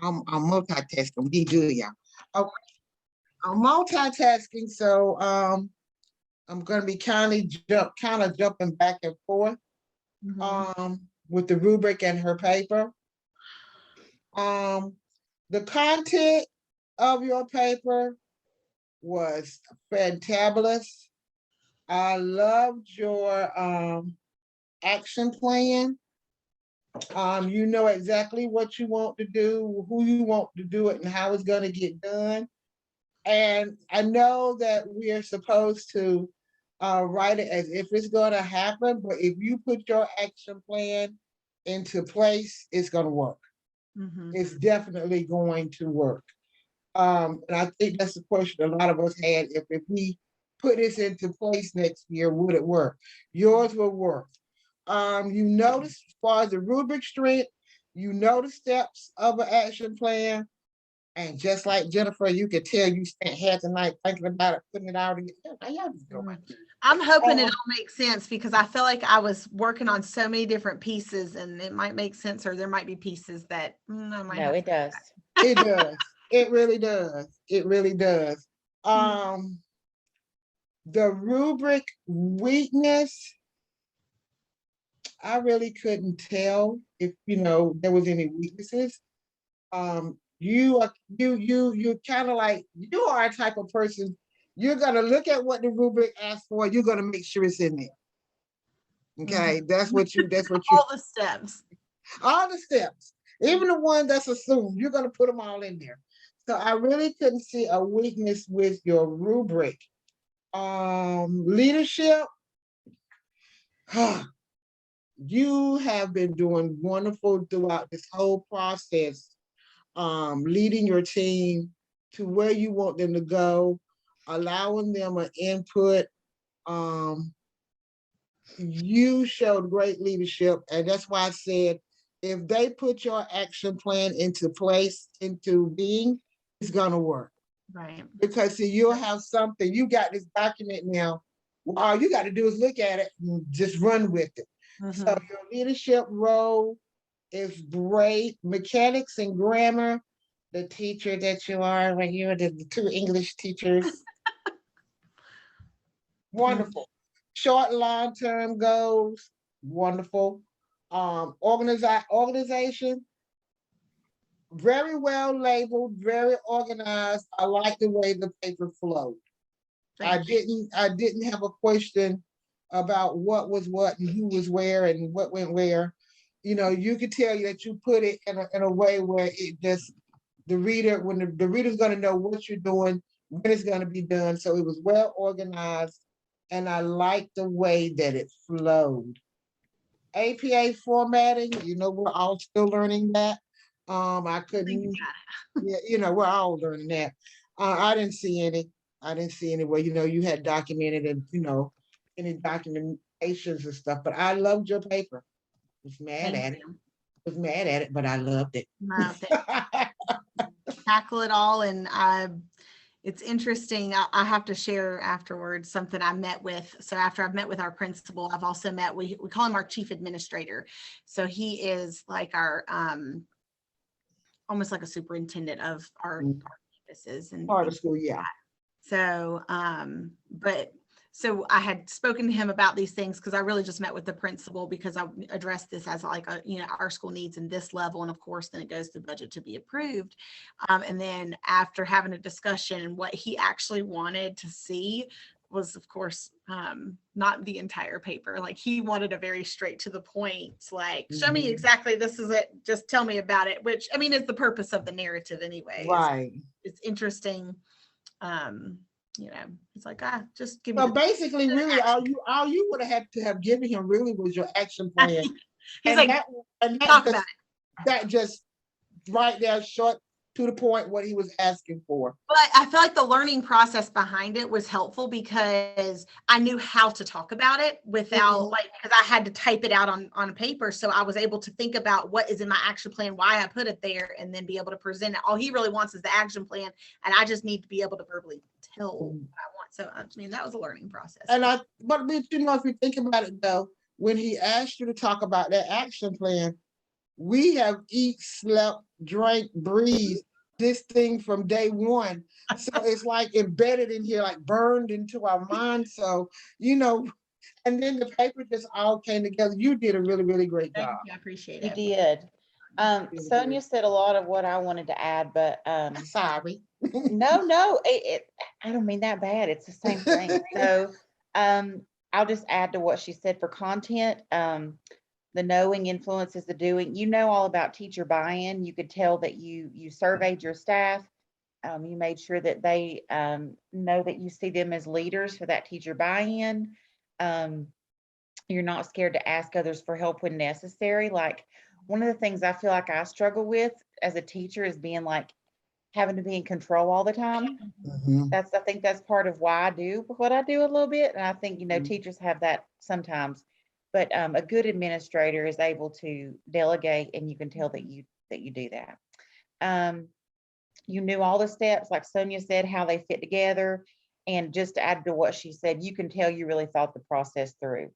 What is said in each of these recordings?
I'm multitasking. We do, y'all. Okay, I'm multitasking, so I'm gonna be kind of jumping back and forth with the rubric and her paper. Um, the content of your paper was fantabulous. I loved your action plan. You know exactly what you want to do, who you want to do it, and how it's going to get done. And I know that we are supposed to write it as if it's going to happen, but if you put your action plan into place, it's going to work. It's definitely going to work. And I think that's the question a lot of us had. If we put this into place next year, would it work? Yours will work. You notice as far as the rubric strength, you know the steps of an action plan. And just like Jennifer, you could tell you spent half the night thinking about it, putting it out again. How y'all just doing? I'm hoping it all makes sense because I feel like I was working on so many different pieces and it might make sense or there might be pieces that I might No, it does. It does. It really does. It really does. The rubric weakness, I really couldn't tell if there was any weaknesses. You're kind of like you are a type of person. You're gonna look at what the rubric asks for. You're gonna make sure it's in there. Okay, that's what you. All the steps. All the steps, even the one that's assumed. You're gonna put them all in there. So I really couldn't see a weakness with your rubric. Leadership. You have been doing wonderful throughout this whole process, leading your team to where you want them to go, allowing them an input. You showed great leadership, and that's why I said if they put your action plan into place, into being, it's gonna work. Right. Because see, you'll have something, you got this document now. Well, all you got to do is look at it and just run with it. So your leadership role is great. Mechanics and grammar, the teacher that you are when you're the two English teachers. Wonderful. Short, long-term goals, wonderful. Organization, very well labeled, very organized. I like the way the paper flowed. I didn't have a question about what was what and who was where and what went where. You could tell you that you put it in a way where it just the reader, when the reader's going to know what you're doing, when it's going to be done. So it was well organized, and I liked the way that it flowed. APA formatting, we're all still learning that. I couldn't, we're all learning that. I didn't see any. I didn't see any where, you had documented and, any documentations and stuff, but I loved your paper. I was mad at it. I was mad at it, but I loved it. Tackle it all. And it's interesting. I have to share afterwards something I met with. So after I've met with our principal, I've also met, we call him our chief administrator. So he is like our, almost like a superintendent of our campuses and part of school. Yeah. So, so I had spoken to him about these things because I really just met with the principal because I addressed this as like our school needs in this level, and of course then it goes to budget to be approved. And then after having a discussion, what he actually wanted to see was, of course, not the entire paper. Like he wanted a very straight to the point, like show me exactly this is it, just tell me about it. Which I mean is the purpose of the narrative anyway. Right. It's interesting. It's like, just give me. So basically, really, all you would have had to have given him really was your action plan. He's like, talk about it. That just right there, short to the point, what he was asking for. But I feel like the learning process behind it was helpful because I knew how to talk about it without because I had to type it out on paper. So I was able to think about what is in my action plan, why I put it there, and then be able to present it. All he really wants is the action plan. And I just need to be able to verbally tell what I want. So, I mean, that was a learning process. But if you think about it though, when he asked you to talk about that action plan, we have eat, slept, drank, breathed this thing from day one. So it's like embedded in here, like burned into our minds. So, you know, and then the paper just all came together. You did a really, really great Thank job. you, I appreciate You it. did. Really Sonia did. said a lot of what I wanted to add, but Sorry. no, I don't mean that bad. It's the same thing. So I'll just add to what she said for content. The knowing influences the doing. You know all about teacher buy-in. You could tell that you surveyed your staff. You made sure that they know that you see them as leaders for that teacher buy-in. You're not scared to ask others for help when necessary. Like one of the things I feel like I struggle with as a teacher is being like having to be in control all the time. Mhm. I think that's part of why I do what I do a little bit. And I think, Mhm. teachers have that sometimes, but a good administrator is able to delegate, and you can tell that you do that. You knew all the steps, like Sonia said, how they fit together. And just to add to what she said, you can tell you really thought the process through.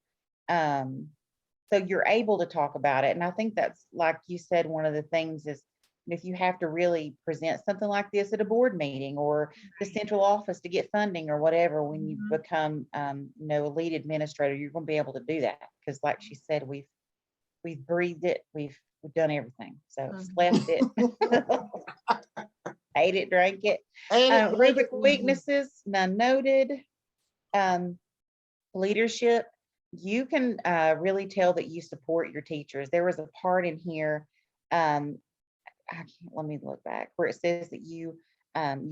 So you're able to talk about it. And I think that's, like you said, one of the things is if you have to really present something like this at a board meeting or the central office to get funding or whatever, when you become, a lead administrator, you're going to be able to do that. Because like she said, we've breathed it. We've done everything. So slept it, ate it, drank it. Rubric weaknesses, none noted. Leadership, you can really tell that you support your teachers. There was a part in here, let me look back, where it says that you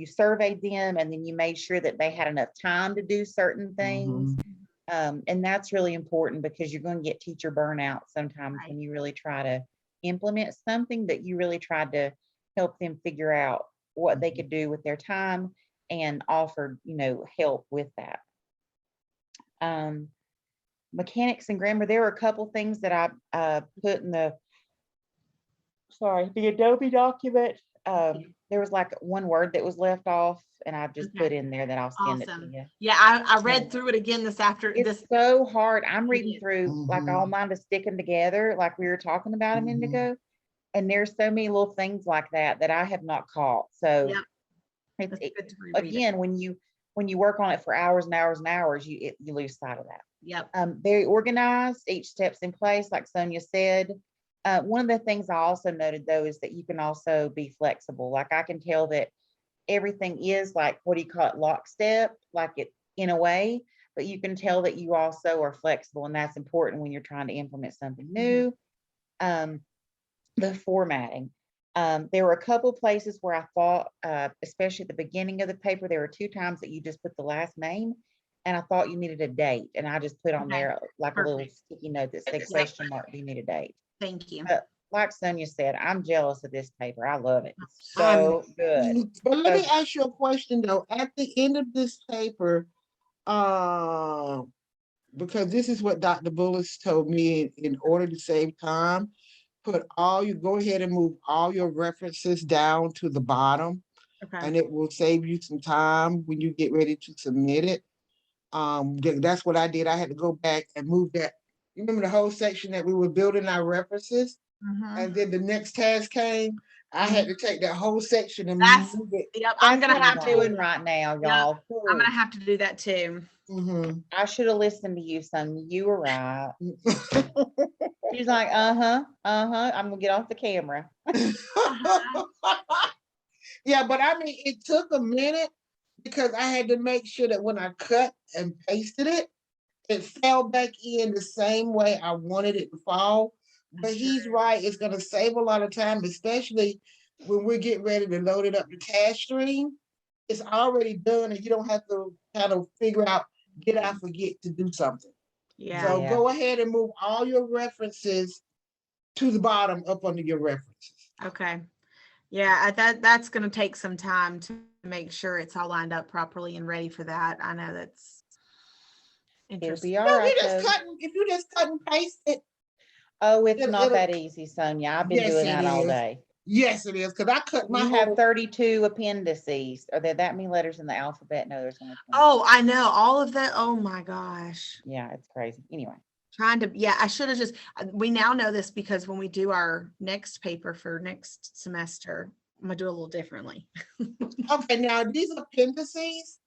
surveyed them and then you made sure that they had enough time to do certain things. And that's really important because you're going to get teacher burnout sometimes when you really try to implement something, that you really tried to help them figure out what they could do with their time and offered, help with that. Mechanics and grammar, there were a couple things that I put in the Adobe document. There was like one word that was left off, and I've just put in there that I'll send it to Awesome. you. Yeah, I read through it again It's so hard. I'm reading through like all mine to stick them together, like we were talking about a minute ago. And there's so many little things like that that I have not caught. So again, when you work on it for hours and hours and hours, you lose sight of that. Yep. Very organized, each step's in place, like Sonia said. One of the things I also noted though is that you can also be flexible. Like I can tell that everything is like, what do you call it, lockstep, like it in a way, but you can tell that you also are flexible, and that's important when you're trying to implement something new. The formatting. There were a couple places where I thought, especially at the beginning of the paper, there were 2 times that you just put the last name, and I thought you needed a date, and I just put on there like a little sticky note that said question mark, do you need a date? Thank you. Like Sonia said, I'm jealous of this paper. I love it. It's so good. But let me ask you a question though. At the end of this paper, because this is what Dr. Bullis told me, in order to save time, go ahead and move all your references down to the bottom. And it will save you some time when you get ready to submit it. That's what I did. I had to go back and move that. You remember the whole section that we were building our references? And then the next task came. I had to take that whole section and move it. Yep, I'm gonna have to doing right now, y'all. I'm gonna have to do that too. I should have listened to you, son. You were right. She's like, I'm gonna get off the camera. Yeah, but I mean, it took a minute because I had to make sure that when I cut and pasted it, it fell back in the same way I wanted it to fall. But he's right, it's gonna save a lot of time, especially when we're getting ready to load it up to cash stream. It's already done and you don't have to kind of figure out, did I forget to do something? So go ahead and move all your references to the bottom up under your references. Okay. Yeah, that's going to take some time to make sure it's all lined up properly and ready for that. I know that's interesting. It'll be all right. If you just cut and paste it. Oh, it's not that easy, Sonia. I've been doing that all day. Yes, it is. Because I cut my You have 32 appendices. Are there that many letters in the alphabet? No, there's only 20. Oh, I know all of that. Oh my gosh. Yeah, it's crazy. Anyway. Trying to, yeah, I should have just, we now know this because when we do our next paper for next semester, I'm gonna do it a little differently. Okay, now these appendices,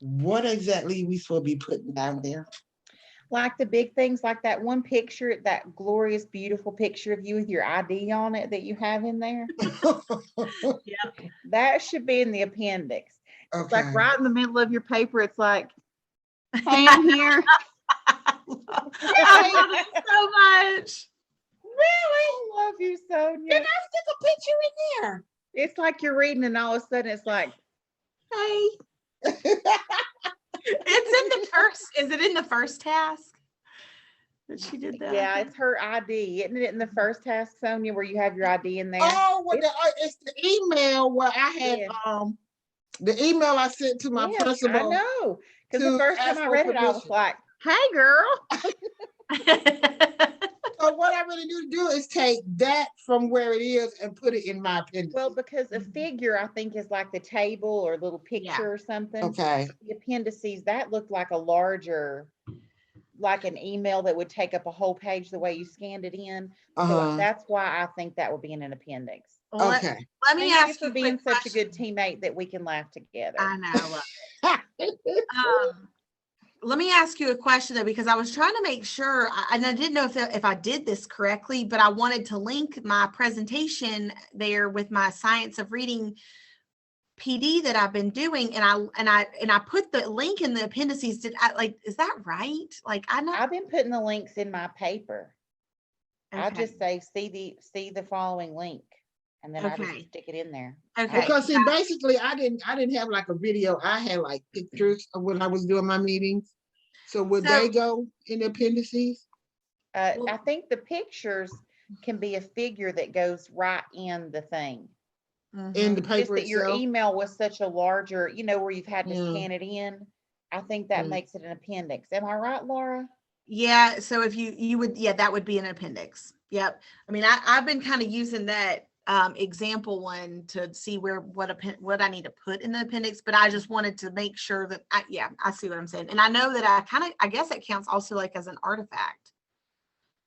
what exactly we supposed to be putting down there? Like the big things, like that one picture, that glorious, beautiful picture of you with your ID on it that you have in there. That should be in the appendix. It's like Okay. right in the middle of your paper. It's like, hey, I'm here. I love it so much. Really? I love you, Sonia. Then I stick a picture in there. It's like you're reading and all of a sudden it's like, hey. It's in the first, is it in the first task? That she did that? Yeah, it's her ID. Isn't it in the first task, Sonia, where you have your ID in there? Oh, well, it's the email where I had, Yeah. the email I sent to my Yes, I principal. know. Because the to first time ask I for read it, I was permission. like, hey, girl. So what I really need to do is take that from where it is and put it in my appendix. Well, because a figure, I think, is like the table or a little picture Yeah. or something. Okay. The appendices, that looked like a larger, like an email that would take up a whole page the way you scanned it in. So that's why I think that would be in an appendix. Well, Okay. let me Thank you ask for you a being quick such a good question. teammate that we can laugh together. I know. I love it. Let me ask you a question though, because I was trying to make sure, and I didn't know if I did this correctly, but I wanted to link my presentation there with my Science of Reading PD that I've been doing, and I put the link in the appendices. Is that right? Like I know. I've been putting the links in my paper. I Okay. just say see the following link, and then I just Okay. stick it in there. Okay. Because see, basically, I didn't have like a video. I had like pictures of when I was doing my meetings. So would they go in the appendices? I think the pictures can be a figure that goes right in the thing. In the Just paper that your itself? email was such a larger, where you've had to Yeah. scan it in. I think that Mm. makes it an appendix. Am I right, Laura? Yeah, so if you would, yeah, that would be an appendix. Yep. I mean, I've been kind of using that example one to see what I need to put in the appendix, but I just wanted to make sure that I see what I'm saying. And I know that I guess it counts also like as an artifact.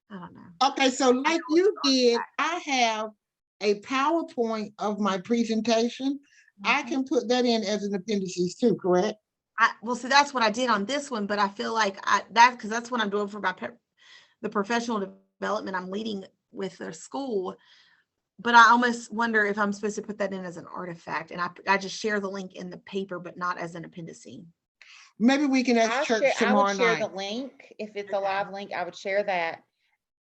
I don't know. Okay, so like you did, I have a PowerPoint of my presentation. I can put that in as an appendices too, correct? Well, see, that's what I did on this one, but I feel like because that's what I'm doing for the professional development I'm leading with the school. But I almost wonder if I'm supposed to put that in as an artifact, and I just share the link in the paper, but not as an appendice. Maybe we can ask church I tomorrow would share night. the link. If it's a live link, I would share that.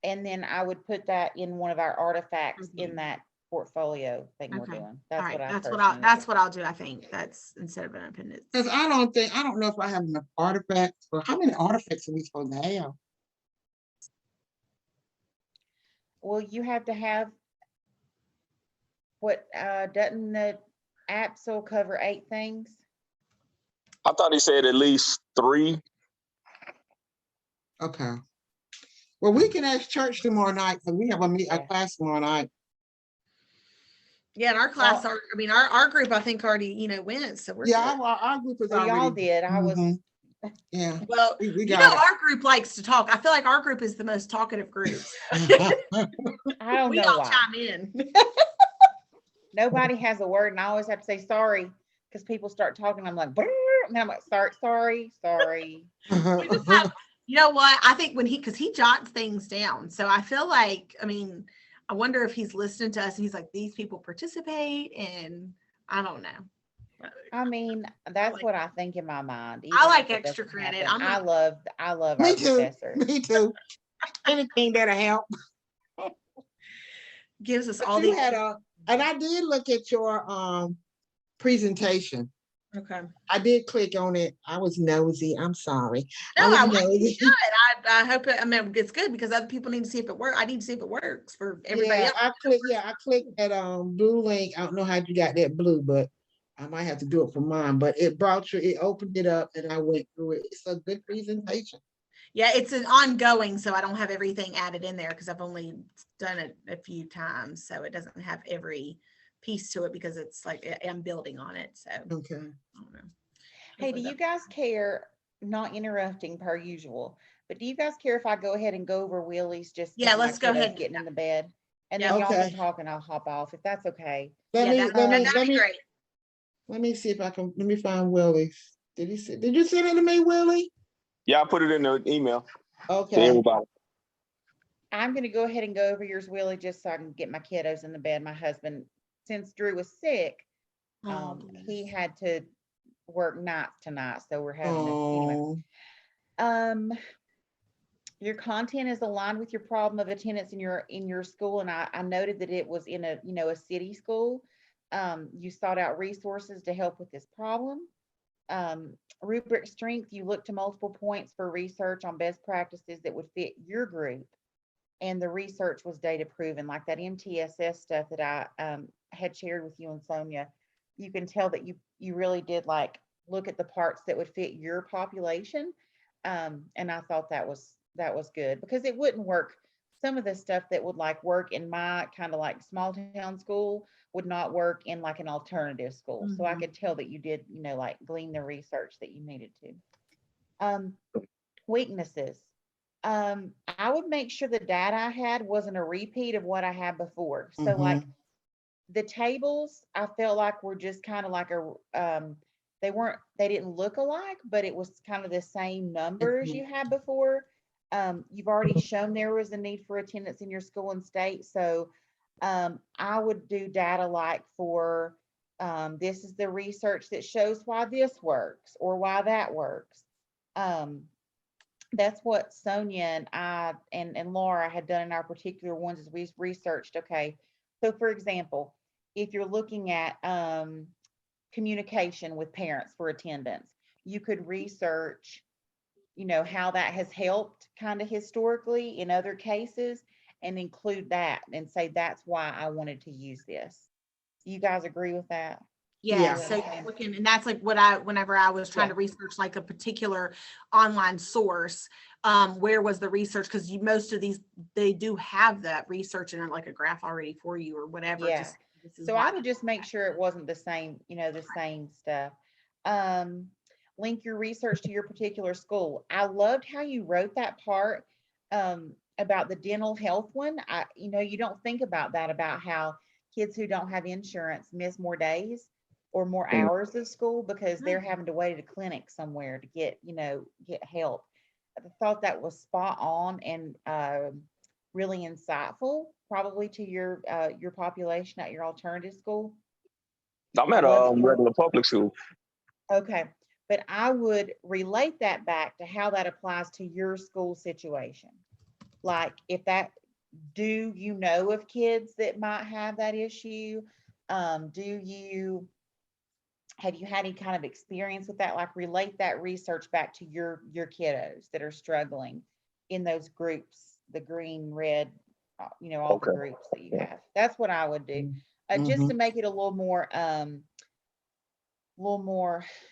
And then I would put that in one of our artifacts in that portfolio thing we're doing. That's what I That's what I'll do. I think that's instead of an appendix. Because I don't know if I have enough artifacts, or how many artifacts are we supposed to have? Well, you have to have doesn't the APPSL cover 8 things? I thought he said at least 3. Okay. Well, we can ask church tomorrow night, because we have a class tomorrow night. Yeah, and our class, our group, I think already, went. So we're our group is already. Y'all did. I was. Yeah. Well, we got our group likes to talk. I feel like our group is the most talkative group. I don't We know all why. chime in. Nobody has a word, and I always have to say sorry because people start talking. I'm like, brrr, and then I'm like, sorry. We just have, you know what? I think because he jots things down. So I feel like, I wonder if he's listening to us and he's like, these people participate, and I don't know. I mean, that's what I think in my mind. I like extra credit. I love our Me too. professors. Me too. Anything that'll help. Gives us But all you these. and I did look at your presentation. Okay. I did click on it. I was nosy. I'm sorry. No, I I was want nosy. you good. I hope it's good because other people need to see if it works. I need to see if it works for everybody else. I clicked that blue link. I don't know how you got that blue, but I might have to do it for mine. But it opened it up, and I went through it. It's a good presentation. Yeah, it's an ongoing, so I don't have everything added in there because I've only done it a few times, so it doesn't have every piece to it because it's like I'm building on it. So okay. I don't know. Hey, do you guys care? Not interrupting per usual, But do you guys care if I go ahead and go over Willie's just? 'cause Yeah, my let's go kiddo's ahead. getting in the bed, and Yeah. then y'all Okay. can talk and I'll hop off if that's okay. Let Yeah, me, that- let me, that'd let be me, great. let me see if I can, let me find Willie's. Did you send it to me, Willie? Yeah, I put it in the email to Okay, everybody. I'm gonna go ahead and go over yours, Willie, just so I can get my kiddos in the bed. My husband, since Drew was sick, Oh, he bless. had to work nights tonight, so we're having to, anyway. oh, Your content is aligned with your problem of attendance in your school, and I noted that it was in a city school. You sought out resources to help with this problem. Rubric strength, you look to multiple points for research on best practices that would fit your group, and the research was data proven, like that MTSS stuff that I had shared with you and Sonia. You can tell that you really did like look at the parts that would fit your population, and I thought that was good, because it wouldn't work. Some of the stuff that would like work in my kind of like small town school would not work in like an alternative school. So I Mhm. could tell that you did, like glean the research that you needed to. Weaknesses. I would make sure the data I had wasn't a repeat of what I had before. So like the tables, I felt like were just kind of like they didn't look alike, but it was kind of the same numbers you had before. You've already shown there was a need for attendance in your school and state. So I would do data like for this is the research that shows why this works or why that works. That's what Sonia and I and Laura had done in our particular ones, is we researched, okay, so for example, if you're looking at communication with parents for attendance, you could research, how that has helped kind of historically in other cases, and include that and say, that's why I wanted to use this. Do you guys agree with that? Yeah, Yeah. so Okay. you're looking, and that's like whenever I was trying Yeah. to research like a particular online source, where was the research? Because most of these, they do have that research in like a graph already for you or whatever. Yeah. Just this is So why. I would just make sure it wasn't the same, the same stuff. Link your research to your particular school. I loved how you wrote that part about the dental health one. You don't think about that, about how kids who don't have insurance miss more days or more Mm. hours of school because they're Right. having to wait at a clinic somewhere to get help. I thought that was spot on and really insightful, probably to your population at your alternative school. I'm I at love a it. regular public school. Okay, but I would relate that back to how that applies to your school situation. Like if that, do you know of kids that might have that issue? Have you had any kind of experience with that? Like relate that research back to your kiddos that are struggling in those groups, the green, red, all the Okay. groups that you have. That's what I would do. Just Mhm. to make it a little more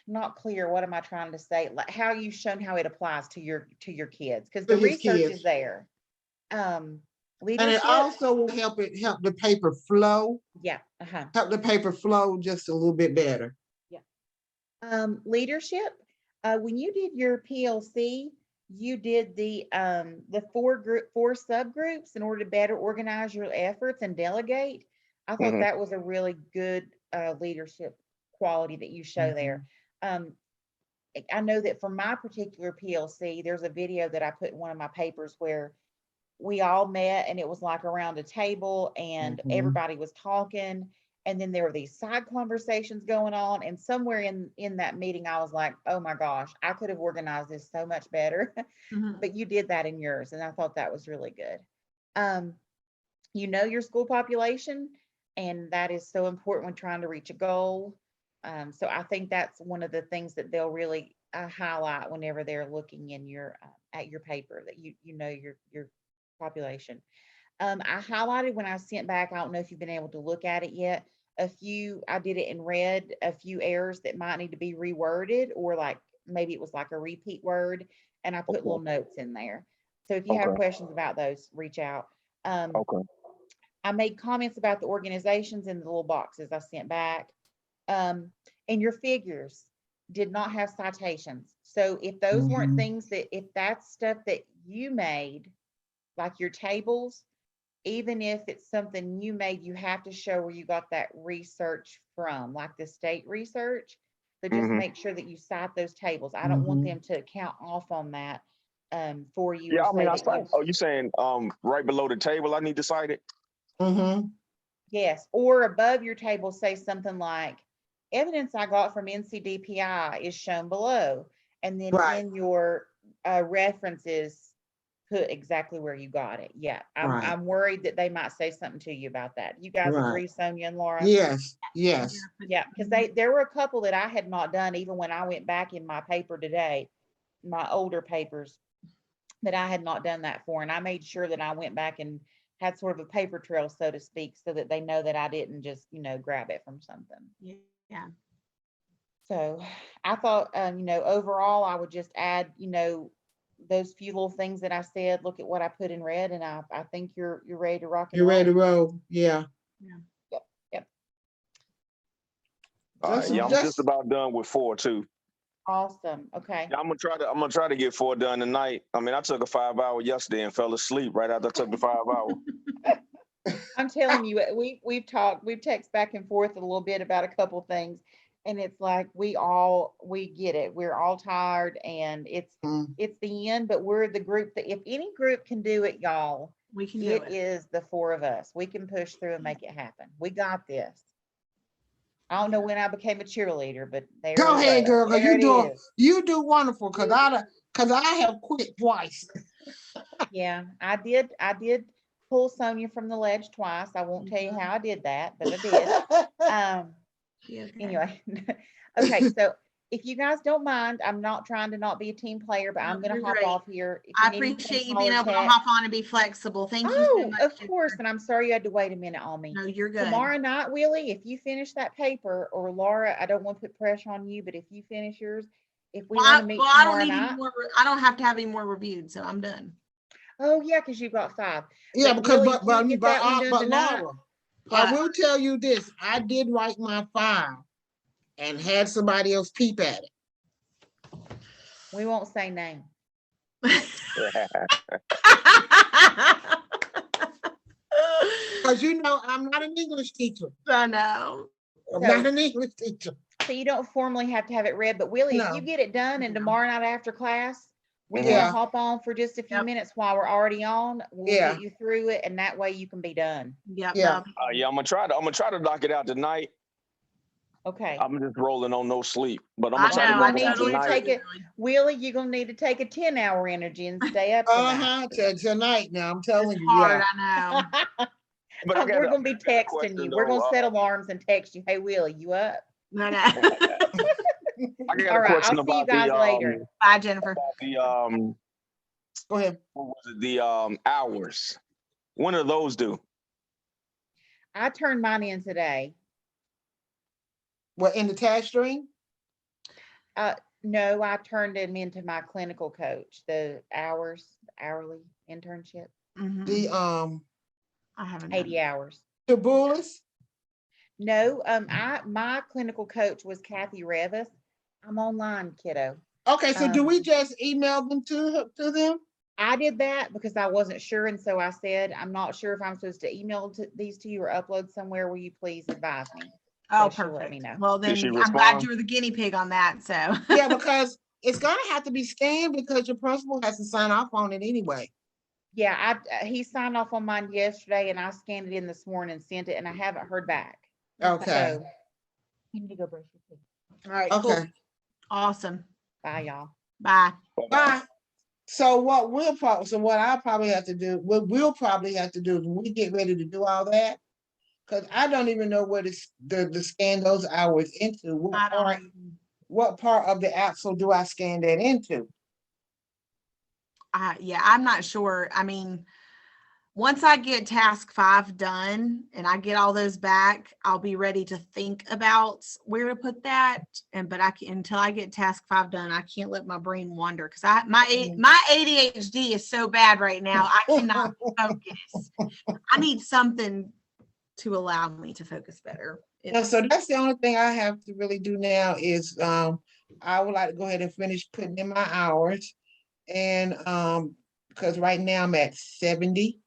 not clear. What am I trying to say? Like how you've shown how it applies to your kids, because To the his research kids. is there. And it Leadership. also will help the paper flow, Yeah. Uh-huh. help the paper flow just a little bit better. Leadership. When you did your PLC, you did the four subgroups in order to better organize your efforts and delegate. I thought Mhm. that was a really good leadership quality that you show there. I know that for my particular PLC, there's a video that I put in one of my papers where we all met and it was like around a table and everybody was talking, and then there were these side conversations going on, and somewhere in that meeting I was like, oh my gosh, I could have organized this so much better. Mhm. But you did that in yours, and I thought that was really good. Your school population, and that is so important when trying to reach a goal. So I think that's one of the things that they'll really highlight whenever they're looking in your at your paper, that you know your population. I highlighted when I sent back, I don't know if you've been able to look at it yet, I did it in red, a few errors that might need to be reworded, or like maybe it was like a repeat word, and I put Okay. little notes in there. So if you have Okay. questions about those, reach out. Okay. I made comments about the organizations in the little boxes I sent back. And your figures. did not have citations. So if those weren't Mhm. things that, if that's stuff that you made, like your tables, even if it's something you made, you have to show where you got that research from, like the state research. So just Mhm. make sure that you cite those tables. I don't want Mhm. them to count off on that for you Yeah, or I mean, say I that cite. you, Oh, you saying right below the table? I need to cite it. Mhm. yes, or above your table, say something like, evidence I got from NCDPI is shown below. And then Right. in your references, put exactly where you got it. Yeah, Right. I'm worried that they might say something to you about that. You guys Right. agree, Sonia and Laura? Yes, yes. Yeah, because there were a couple that I had not done, even when I went back in my paper today, my older papers, that I had not done that for. And I made sure that I went back and had sort of a paper trail, so to speak, so that they know that I didn't just, grab it from something. Yeah. So I thought, overall, I would just add, those few little things that I said, look at what I put in red, and I think you're ready to rock and You're roll. ready to roll. Yeah. Yep. All right. Just- Yeah, I'm just- just about done with 4 too. Awesome. Okay. Yeah, I'm gonna try to get 4 done tonight. I mean, I took a 5-hour yesterday and fell asleep right after I took the 5-hour. I'm telling you, we've texted back and forth a little bit about a couple things, and it's like we get it. We're all tired, and it's Mm. the end, but we're the group that, if any group can do it, y'all, We can do it it. is the 4 of us. We can push through and make it happen. We got this. I don't know when I became a cheerleader, but there Go it ahead, was. girl, because There it is. you do wonderful. Because I have quit twice. Yeah, I did pull Sonia from the ledge twice. I won't tell you how I did that, but I did. Yeah, okay. Anyway, okay, so if you guys don't mind, I'm not trying to not be a team player, but I'm No, gonna you're hop great. off here. If I need anything, appreciate you holler, being able to text. hop on and be flexible. Thank you so Oh, much. of course, Jennifer. and I'm sorry you had to wait a minute on me. No, you're good. Tomorrow night, Willie, if you finish that paper, or Laura, I don't want to put pressure on you, but if you finish yours, if we want to meet I don't tomorrow need any night. more. I don't have to have any more reviewed, so I'm done. Oh, yeah, because you've got 5. Yeah, But because Willie, if you get that one done but tonight, Laura, Yeah. I will tell you this. I did write my file and had somebody else peep at it. we won't say name. Because I'm not an English teacher. I know. I'm So- not an English teacher. So you don't formally have to have it read, but Willie, if No. you get it done and No. tomorrow night after class, we Yeah. can hop on for just a few Yep. minutes while we're already on. We'll Yeah. get you through it, and that way you can be done. Yep. Yeah. Yeah, I'm gonna try to knock it out tonight. Okay. I'm just rolling on no sleep, but I'm I gonna try to know. I knock need it out you to tonight. take it. Willie, you're gonna need to take a 10-hour energy and stay up tonight. Tonight now, I'm telling It's you, hard. yeah. I know. But I got We're gonna be texting question, you. We're gonna though. set alarms and text you. Hey, Willie, you up? I know. I got All a right, question I'll see you about guys later. Bye, Jennifer. Go ahead. what was it, the hours. When are those due? I turned mine in today. What, in the task stream? No, I turned them into my clinical coach, the hourly internship, Mhm. The I haven't. 80 hours. Tabulas? No, my clinical coach was Kathy Revis. I'm online, kiddo. Okay, so do we Um, just email them to them? I did that because I wasn't sure, and so I said, I'm not sure if I'm supposed to email these to you or upload somewhere. Will you please advise me? Oh, So she'll let perfect. me know. Well, Did then she I'm glad respond? you were the guinea pig on that. So Yeah, because it's gonna have to be scanned because your principal has to sign off on it anyway. Yeah, he signed off on mine yesterday, and I scanned it in this morning and sent it, and I haven't heard back. Okay, So you need to go brush your teeth. all right, cool. okay, Awesome. Bye, y'all. Bye. bye. So what I'll probably have to do, what we'll probably have to do is when we get ready to do all that, because I don't even know where to scan those hours into. I don't know. What part of the APPSL do I scan that into? Yeah, I'm not sure. I mean, once I get task 5 done and I get all those back, I'll be ready to think about where to put that. But until I get task 5 done, I can't let my brain wander because my ADHD is so bad right now. I cannot focus. I need something to allow me to focus better. Yeah, so that's the only thing I have to really do now is I would like to go ahead and finish putting in my hours. And because right now I'm at 70,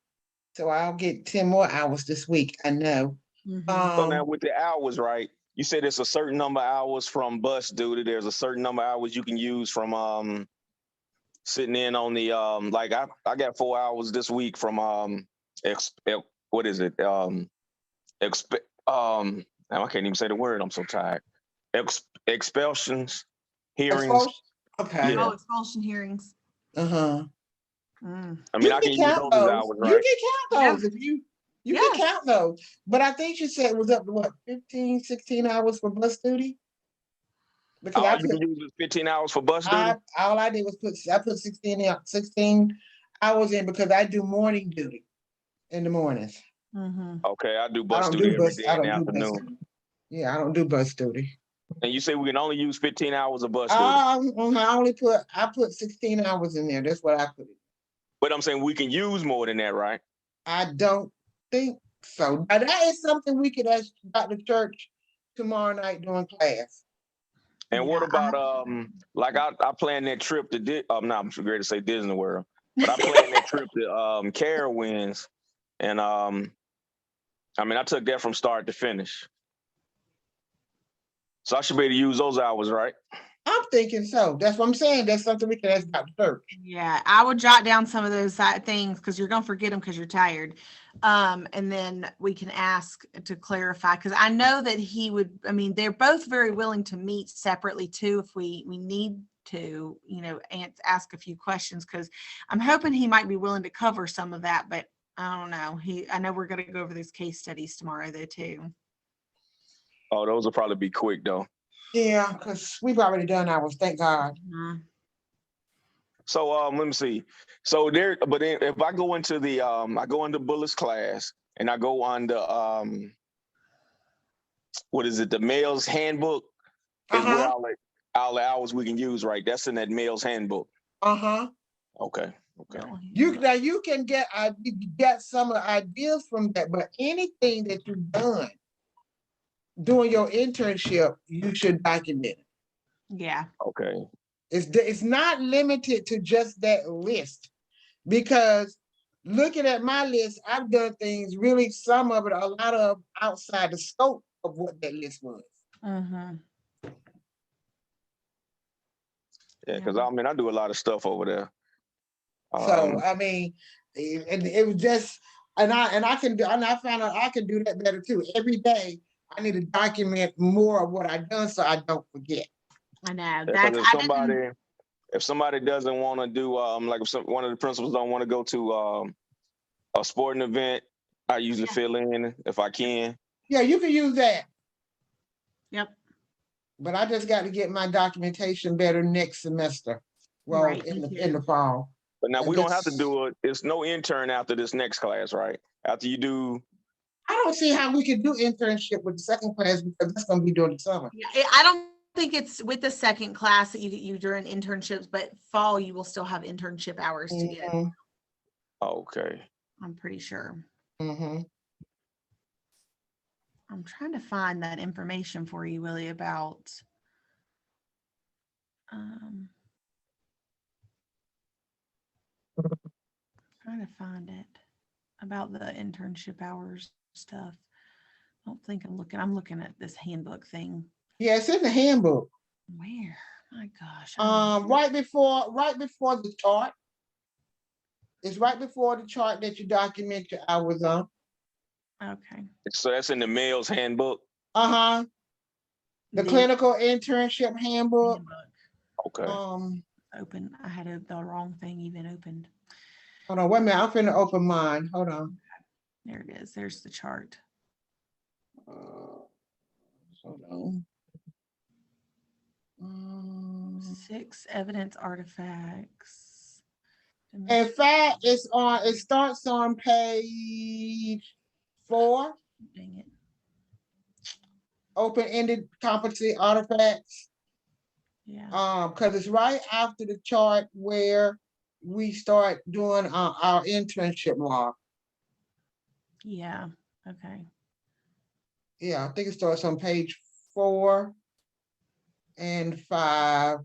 so I'll get 10 more hours this week, I know. Mhm. So now Um, with the hours, right? You said it's a certain number of hours from bus duty. There's a certain number of hours you can use from sitting in on the like I got 4 hours this week from what is it? Now I can't even say the word. I'm so tired. Expulsions, hearings. expulsion, okay, Yeah. Oh, expulsion hearings. uh-huh. Mm. I mean You I can can use count those as those, hours, you right? can count Yeah. those if you can Yes. count those. But I think you said it was up to what, 15, 16 hours for bus duty? Because All you can use is 15 hours for bus duty. all I did was I put 16 hours in because I do morning duty in the mornings. Mhm. Okay, I do I bus don't duty do every bus, day I in the don't do bus afternoon. duty. Yeah, I don't do bus duty. And you say we can only use 15 hours of bus duty. I put 16 hours in there. That's what I put. But I'm saying we can use more than that, right? I don't think so. Now, that is something we could ask Dr. Church tomorrow night during class. And what Yeah, I about have- like I planned that trip to no, I'm so great to say Disney World, but I planned that trip to Carowinds, and I mean I took that from start to finish, so I should be able to use those hours, right? I'm thinking so. That's what I'm saying. That's something we can ask Dr. Church. Yeah, I would jot down some of those things because you're gonna forget them because you're tired. And then we can ask to clarify because I know that he would. I mean, they're both very willing to meet separately too if we need to, ask a few questions because I'm hoping he might be willing to cover some of that, but I don't know. I know we're gonna go over those case studies tomorrow though too. Oh, those will probably be quick though. Yeah, because we've already done ours, thank God. Mhm. So let me see. So there, but then if I go into the I go into Bullis class and I go on the what is it? The male's handbook is where Uh-huh, all the hours we can use, right? That's in that male's handbook. uh-huh. Okay. Okay. You can get some ideas from that, but anything that you've done during your internship, you should document it. Yeah. Okay. It's not limited to just that list because looking at my list, I've done things really, some of it, a lot of outside the scope of what that list was. Mm-hmm. Yeah, because I mean I do a lot of stuff over there. So I mean, it was just, and I can do, and I found out I can do that better too. Every day, I need to document more of what I've done so I don't forget. I know because that's if somebody doesn't want to do like if one of the principals don't want to go to a sporting event, I usually fill in if I can. Yeah, you can use that. Yep. But I just got to get my documentation better next semester. Well, Right, in the fall. But now And we don't have to just- do it. It's no intern after this next class, right? After you do. I don't see how we could do internship with the second class because that's going to be during the summer. Yeah, I don't think it's with the second class that you during internships, but fall you will still have internship hours to get. Mhm, Okay. I'm pretty sure. mhm. I'm trying to find that information for you, Willie, about trying to find it about the internship hours stuff. I don't think I'm looking at this handbook thing. Yeah, it's in the handbook. Where? My gosh. Right before the chart. It's right before the chart that you document your hours on. Okay. So that's in the male's handbook. Uh-huh. The clinical internship handbook. Okay. Open. I had the wrong thing even opened. Hold on, wait a minute. I'm finna open mine. Hold on. There it is. There's the chart. Hold on. 6 evidence artifacts. In fact, it starts on page 4. Dang it. Open-ended competency artifacts. Yeah. Because it's right after the chart where we start doing our internship log. Yeah. Okay. Yeah, I think it starts on page 4. and 5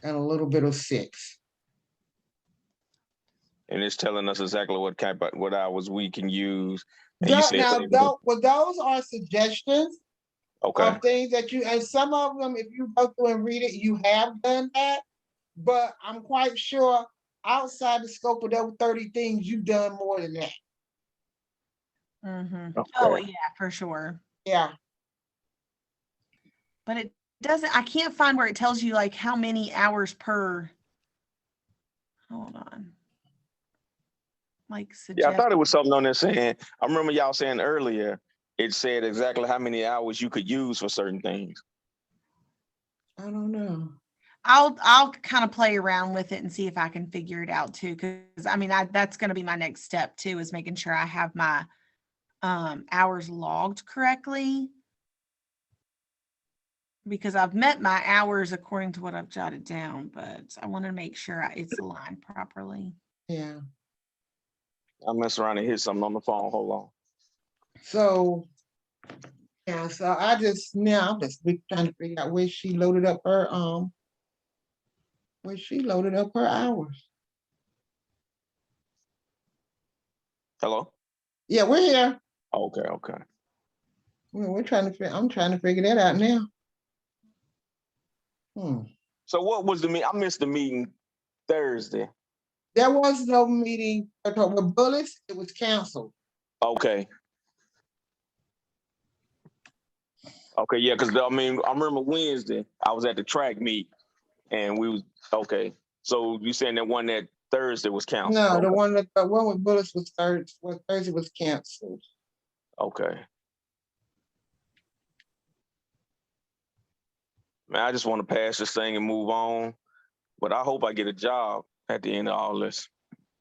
and a little bit of 6. And it's telling us exactly what hours we can use. And you said Now, they- those are suggestions okay, of things that you, and some of them, if you go through and read it, you have done that. But I'm quite sure outside the scope of those 30 things, you've done more than that. Oh, okay. yeah, for sure. Yeah. But it doesn't, I can't find where it tells you like how many hours per, hold on. Like Yeah, I suggest, thought it was something on there saying, I remember y'all saying earlier, it said exactly how many hours you could use for certain things. I don't know. I'll kind of play around with it and see if I can figure it out too. Cause I mean, that's going to be my next step too, is making sure I have my hours logged correctly. Because I've met my hours according to what I've jotted down, but I want to make sure it's aligned properly. Yeah. I messed around and hit something on the phone. Hold on. So, yeah, so I'm just trying to figure out where she loaded up her hours. Hello? Yeah, we're here. Okay, okay. We're trying to I'm trying to figure that out now. So what was the meeting? I missed the meeting Thursday. There was no meeting with Bullis, it was canceled. Okay. Okay, yeah, because I mean, I remember Wednesday, I was at the track meet and we was, okay. So you saying that Thursday was canceled? No, Okay. the one with Bullis was Thursday was canceled. Okay. Man, I just want to pass this thing and move on, but I hope I get a job at the end of all this.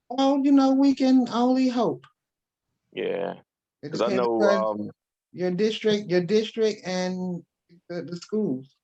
Oh, we can only hope. Yeah, It because I depends know, on your district and the schools.